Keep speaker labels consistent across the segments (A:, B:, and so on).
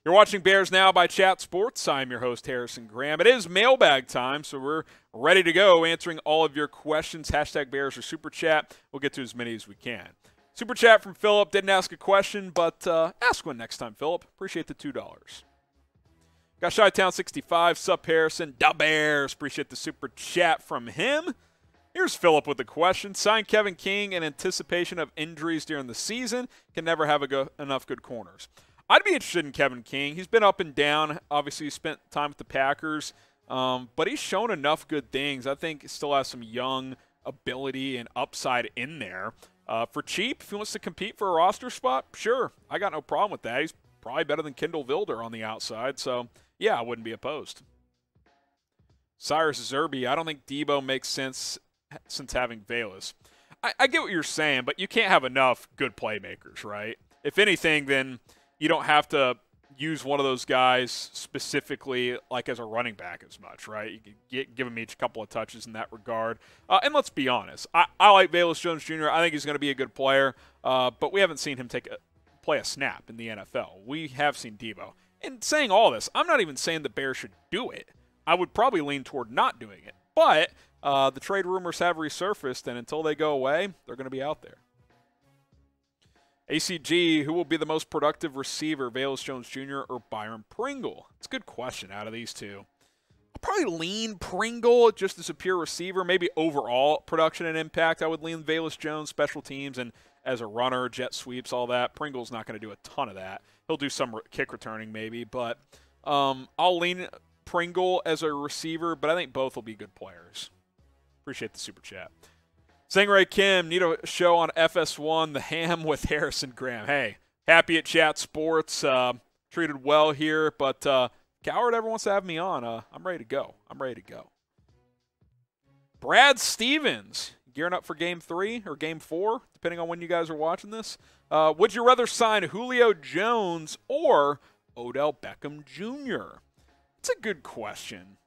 A: You're watching Bears Now by Chat Sports. I'm your host, Harrison Graham. It is mailbag time, so we're ready to go answering all of your questions. Hashtag Bears or Super Chat. We'll get to as many as we can. Super Chat from Philip. Didn't ask a question, but ask one next time, Philip. Appreciate the $2. Got Chi-Town65. Sup, Harrison. Da Bears. Appreciate the Super Chat from him. Here's Philip with the question. Sign Kevin King in anticipation of injuries during the season. Can never have enough good corners. I'd be interested in Kevin King. He's been up and down. Obviously, he spent time with the Packers, but he's shown enough good things. I think he still has some young ability and upside in there. For cheap, if he wants to compete for a roster spot, sure. I got no problem with that. He's probably better than Kendall Vilder on the outside, so yeah, I wouldn't be opposed. Cyrus Zerby, I don't think Deebo makes sense since having Velus. I get what you're saying, but you can't have enough good playmakers, right? If anything, then you don't have to use one of those guys specifically like as a running back as much, right? You can give them each a couple of touches in that regard. And let's be honest, I like Velus Jones Jr. I think he's going to be a good player, but we haven't seen him play a snap in the NFL. We have seen Deebo. And saying all this, I'm not even saying the Bears should do it. I would probably lean toward not doing it. But the trade rumors have resurfaced, and until they go away, they're going to be out there. ACG, who will be the most productive receiver, Velus Jones Jr. or Byron Pringle? It's a good question out of these two. I'll probably lean Pringle just as a pure receiver. Maybe overall production and impact, I would lean Velus Jones, special teams, and as a runner, jet sweeps, all that. Pringle's not going to do a ton of that. He'll do some kick returning maybe, but I'll lean Pringle as a receiver, but I think both will be good players. Appreciate the super chat. Sangray Kim, need a show on FS1, The Ham with Harrison Graham. Hey, happy at Chat Sports. Treated well here, but Coward ever wants to have me on, I'm ready to go. I'm ready to go. Brad Stevens, gearing up for Game 3 or Game 4, depending on when you guys are watching this. Would you rather sign Julio Jones or Odell Beckham Jr.? It's a good question.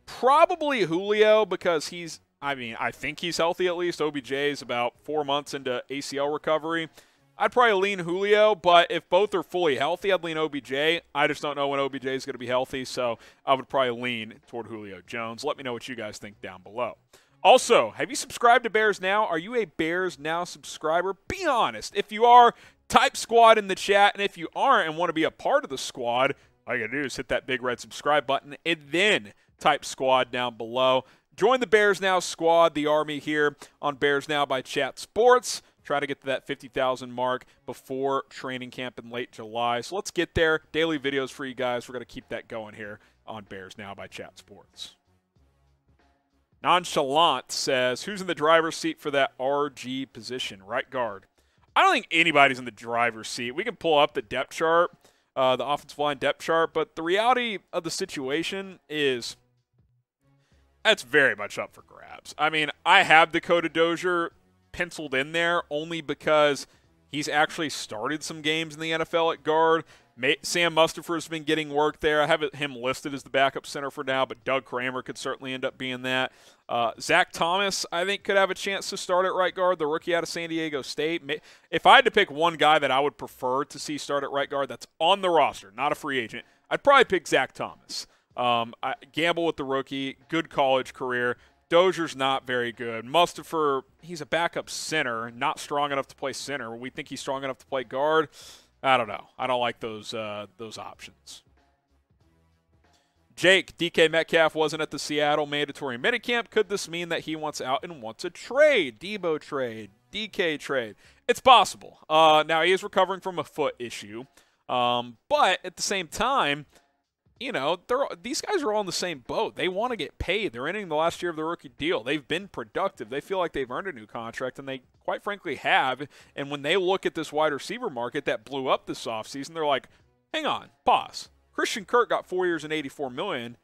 A: Probably Julio because I think he's healthy at least. OBJ is about 4 months into ACL recovery. I'd probably lean Julio, but if both are fully healthy, I'd lean OBJ. I just don't know when OBJ is going to be healthy, so I would probably lean toward Julio Jones. Let me know what you guys think down below. Also, have you subscribed to Bears Now? Are you a Bears Now subscriber? Be honest. If you are, type squad in the chat, and if you aren't and want to be a part of the squad, all you got to do is hit that big red subscribe button and then type squad down below. Join the Bears Now squad, the army here on Bears Now by Chat Sports. Try to get to that 50,000 mark before training camp in late July. So let's get there. Daily videos for you guys. We're going to keep that going here on Bears Now by Chat Sports. Nonchalant says, who's in the driver's seat for that RG position, right guard? I don't think anybody's in the driver's seat. We can pull up the depth chart, the offensive line depth chart, but the reality of the situation is that's very much up for grabs. I mean, I have Dakota Dozier penciled in there only because he's actually started some games in the NFL at guard. Sam Mustipher's been getting work there. I have him listed as the backup center for now, but Doug Kramer could certainly end up being that. Zach Thomas, I think, could have a chance to start at right guard, the rookie out of San Diego State. If I had to pick one guy that I would prefer to see start at right guard that's on the roster, not a free agent, I'd probably pick Zach Thomas. I gamble with the rookie, good college career. Dozier's not very good. Mustipher, he's a backup center, not strong enough to play center. We think he's strong enough to play guard. I don't know. I don't like those options. Jake, DK Metcalf wasn't at the Seattle mandatory minicamp. Could this mean that he wants out and wants a trade? Deebo trade, DK trade. It's possible. Now, he is recovering from a foot issue. But at the same time, you know, these guys are all in the same boat. They want to get paid. They're ending the last year of their rookie deal. They've been productive. They feel like they've earned a new contract, and they quite frankly have. And when they look at this wide receiver market that blew up this offseason, they're like, hang on, pause. Christian Kirk got 4 years and $84 million,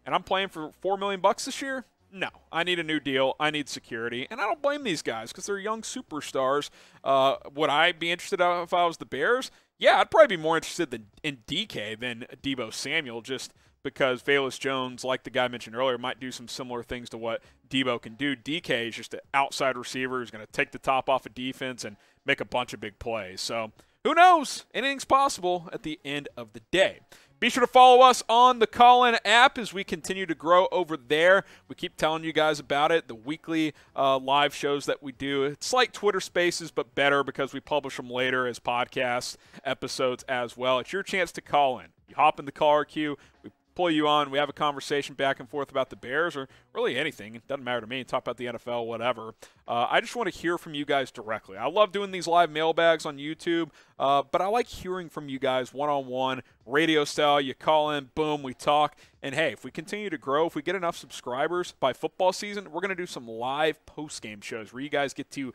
A: and I'm playing for $4 million this year? No. I need a new deal. I need security. And I don't blame these guys because they're young superstars. Would I be interested if I was the Bears? Yeah, I'd probably be more interested in DK than Deebo Samuel, just because Velus Jones, like the guy mentioned earlier, might do some similar things to what Deebo can do. DK is just an outside receiver who's going to take the top off of defense and make a bunch of big plays. So who knows? Anything's possible at the end of the day. Be sure to follow us on the Call-In app as we continue to grow over there. We keep telling you guys about it, the weekly live shows that we do. It's like Twitter Spaces, but better because we publish them later as podcast episodes as well. It's your chance to call in. You hop in the caller queue, we pull you on, we have a conversation back and forth about the Bears or really anything. It doesn't matter to me. Talk about the NFL, whatever. I just want to hear from you guys directly. I love doing these live mailbags on YouTube, but I like hearing from you guys one-on-one, radio style. You call in, boom, we talk. And, hey, if we continue to grow, if we get enough subscribers by football season, we're going to do some live post-game shows where you guys get to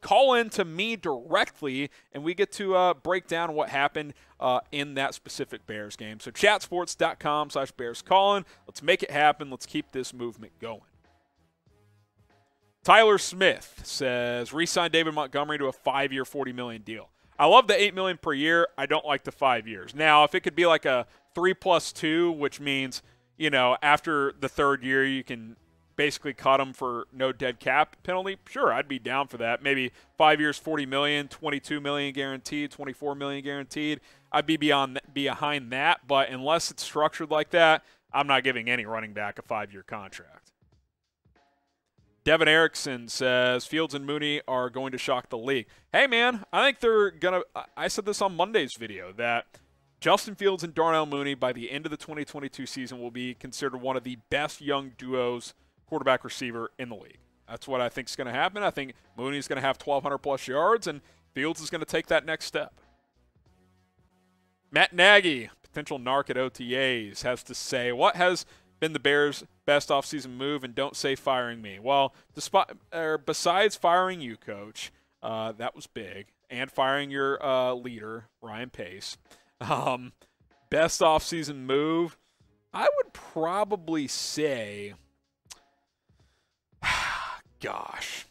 A: call in to me directly, and we get to break down what happened in that specific Bears game. So chatsports.com/BearsCallin. Let's make it happen. Let's keep this movement going. Tyler Smith says, re-sign David Montgomery to a 5-year, $40 million deal. I love the $8 million per year. I don't like the 5 years. Now, if it could be like a 3+2, which means, you know, after the third year you can basically cut him for no dead cap penalty, sure, I'd be down for that. Maybe 5 years, $40 million, $22 million guaranteed, $24 million guaranteed. I'd be behind that, but unless it's structured like that, I'm not giving any running back a 5-year contract. Devin Erickson says, Fields and Mooney are going to shock the league. Hey, man, I think they're going to – I said this on Monday's video, that Justin Fields and Darnell Mooney by the end of the 2022 season will be considered one of the best young duos, quarterback-receiver, in the league. That's what I think is going to happen. I think Mooney's going to have 1,200-plus yards, and Fields is going to take that next step. Matt Nagy, potential narc at OTAs, has to say, what has been the Bears' best offseason move, and don't say firing me? Well, besides firing you, Coach, that was big, and firing your leader, Ryan Pace, best offseason move, I would probably say, gosh,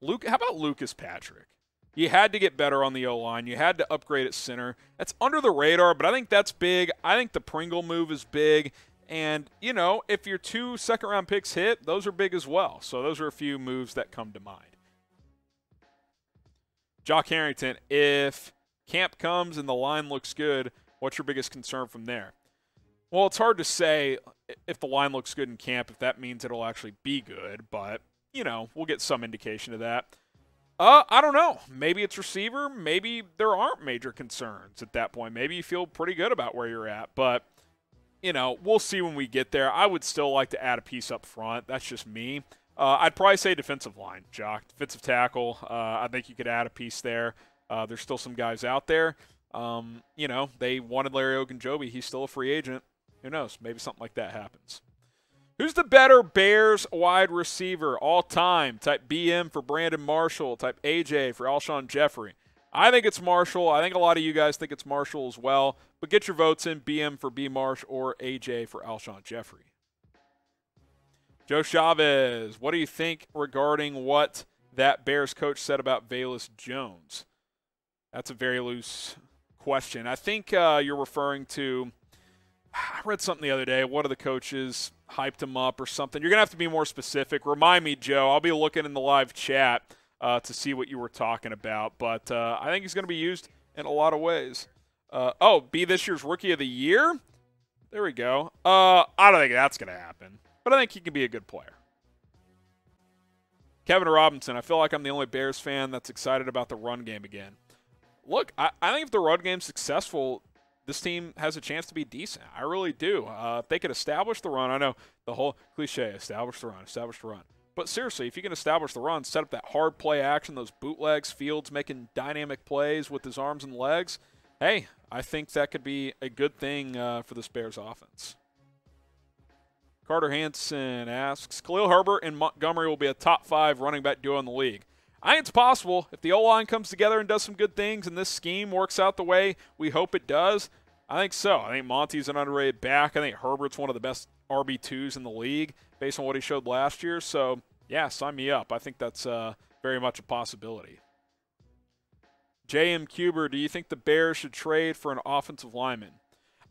A: how about Lucas Patrick? You had to get better on the O-line. You had to upgrade at center. That's under the radar, but I think that's big. I think the Pringle move is big. And, you know, if your 2 second-round picks hit, those are big as well. So those are a few moves that come to mind. Jock Harrington, if camp comes and the line looks good, what's your biggest concern from there? Well, it's hard to say if the line looks good in camp, if that means it'll actually be good. But, you know, we'll get some indication of that. I don't know. Maybe it's receiver. Maybe there aren't major concerns at that point. Maybe you feel pretty good about where you're at. But, you know, we'll see when we get there. I would still like to add a piece up front. That's just me. I'd probably say defensive line, Jock. Defensive tackle. I think you could add a piece there. There's still some guys out there. You know, they wanted Larry Ogunjobi. He's still a free agent. Who knows? Maybe something like that happens. Who's the better Bears wide receiver all time? Type BM for Brandon Marshall. Type AJ for Alshon Jeffrey. I think it's Marshall. I think a lot of you guys think it's Marshall as well. But get your votes in, BM for B. Marsh or AJ for Alshon Jeffrey. Joe Chavez, what do you think regarding what that Bears coach said about Velus Jones? That's a very loose question. I think you're referring to – I read something the other day. One of the coaches hyped him up or something. You're going to have to be more specific. Remind me, Joe. I'll be looking in the live chat to see what you were talking about. But I think he's going to be used in a lot of ways. Be this year's Rookie of the Year? There we go. I don't think that's going to happen. But I think he can be a good player. Kevin Robinson, I feel like I'm the only Bears fan that's excited about the run game again. Look, I think if the run game's successful, this team has a chance to be decent. I really do. If they could establish the run, I know the whole cliche, establish the run. But seriously, if you can establish the run, set up that hard play action, those bootlegs, Fields making dynamic plays with his arms and legs, hey, I think that could be a good thing for this Bears offense. Carter Hansen asks, Khalil Herbert and Montgomery will be a top 5 running back duo in the league. I think it's possible. If the O-line comes together and does some good things and this scheme works out the way we hope it does, I think so. I think Monty's an underrated back. I think Herbert's one of the best RB2s in the league based on what he showed last year. So, yeah, sign me up. I think that's very much a possibility. J.M. Cuber, do you think the Bears should trade for an offensive lineman?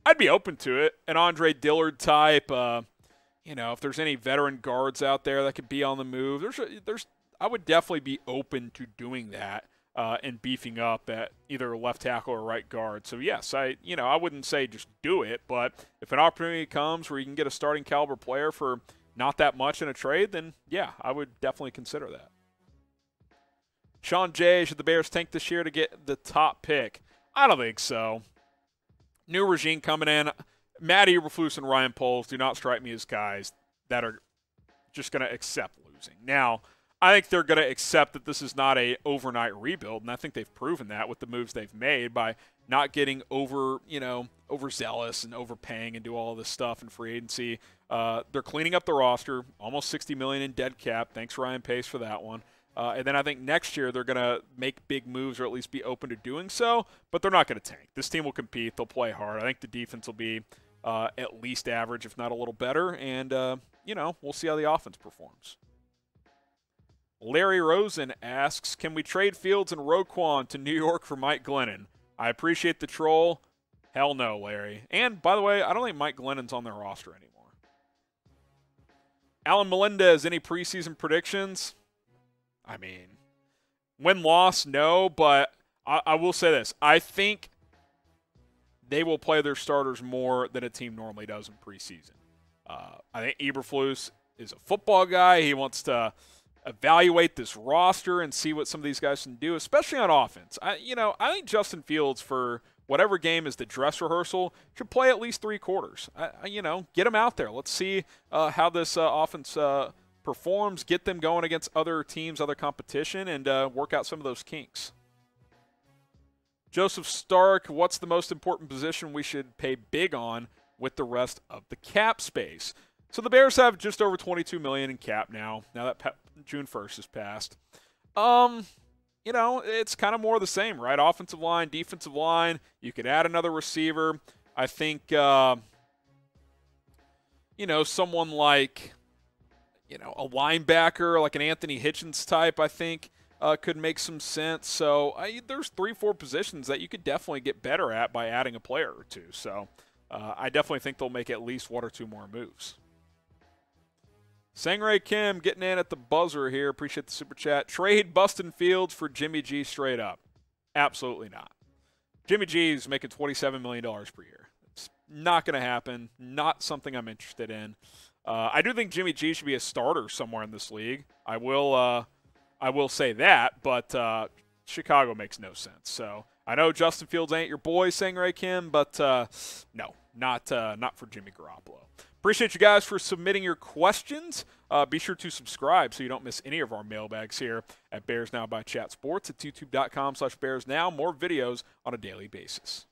A: I'd be open to it. An Andre Dillard type. You know, if there's any veteran guards out there that could be on the move, I would definitely be open to doing that. and beefing up at either left tackle or right guard. So yes, I wouldn't say just do it, but if an opportunity comes where you can get a starting caliber player for not that much in a trade, then yeah, I would definitely consider that. Sean J, should the Bears tank this year to get the top pick? I don't think so. New regime coming in. Matt Eberflus and Ryan Poles do not strike me as guys that are just going to accept losing. Now, I think they're going to accept that this is not a overnight rebuild, and I think they've proven that with the moves they've made by not getting overzealous and overpaying and do all of this stuff in free agency. They're cleaning up the roster, almost $60 million in dead cap. Thanks, Ryan Pace, for that one. And then I think next year they're going to make big moves or at least be open to doing so, but they're not going to tank. This team will compete. They'll play hard. I think the defense will be at least average, if not a little better, and, we'll see how the offense performs. Larry Rosen asks, can we trade Fields and Roquan to New York for Mike Glennon? I appreciate the troll. Hell no, Larry. And, by the way, I don't think Mike Glennon's on their roster anymore. Alan Melendez, any preseason predictions? I mean, win-loss, no, but I will say this. I think they will play their starters more than a team normally does in preseason. I think Eberflus is a football guy. He wants to evaluate this roster and see what some of these guys can do, especially on offense. I think Justin Fields, for whatever game is the dress rehearsal, should play at least 3 quarters. Get him out there. Let's see how this offense performs, get them going against other teams, other competition, and work out some of those kinks. Joseph Stark, what's the most important position we should pay big on with the rest of the cap space? So the Bears have just over $22 million in cap now that June 1st has passed. It's kind of more of the same, right? Offensive line, defensive line. You could add another receiver. I think, someone like, a linebacker, like an Anthony Hitchens type, I think, could make some sense. So there's 3-4 positions that you could definitely get better at by adding a player or two. So I definitely think they'll make at least 1 or 2 more moves. Sangray Kim getting in at the buzzer here. Appreciate the super chat. Trade Bustin Fields for Jimmy G straight up. Absolutely not. Jimmy G is making $27 million per year. It's not going to happen. Not something I'm interested in. I do think Jimmy G should be a starter somewhere in this league. I will say that, but Chicago makes no sense. So I know Justin Fields ain't your boy, Sangray Kim, but no, not for Jimmy Garoppolo. Appreciate you guys for submitting your questions. Be sure to subscribe so you don't miss any of our mailbags here at Bears Now by Chat Sports at youtube.com/BearsNow. More videos on a daily basis.